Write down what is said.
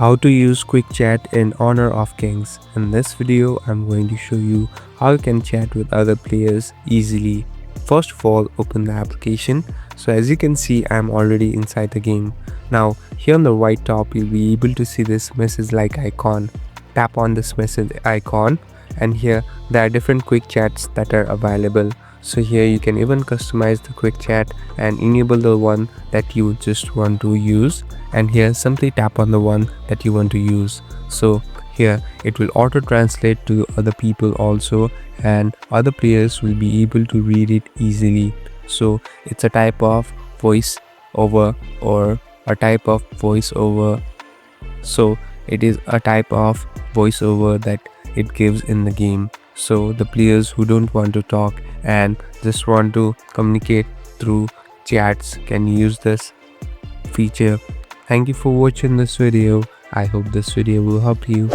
How to use quick chat in Honor of Kings. In this video, I'm going to show you how you can chat with other players easily. First of all, open the application. So as you can see, I'm already inside the game. Now here on the right top, you'll be able to see this message like icon. Tap on this message icon and here there are different quick chats that are available. So here you can even customize the quick chat and enable the one that you just want to use, and here simply tap on the one that you want to use. So here it will auto translate to other people also, and other players will be able to read it easily. So it's a type of voice over or a type of voiceover. So it is a type of voiceover that it gives in the game. So the players who don't want to talk and just want to communicate through chats can use this feature. Thank you for watching this video. I hope this video will help you.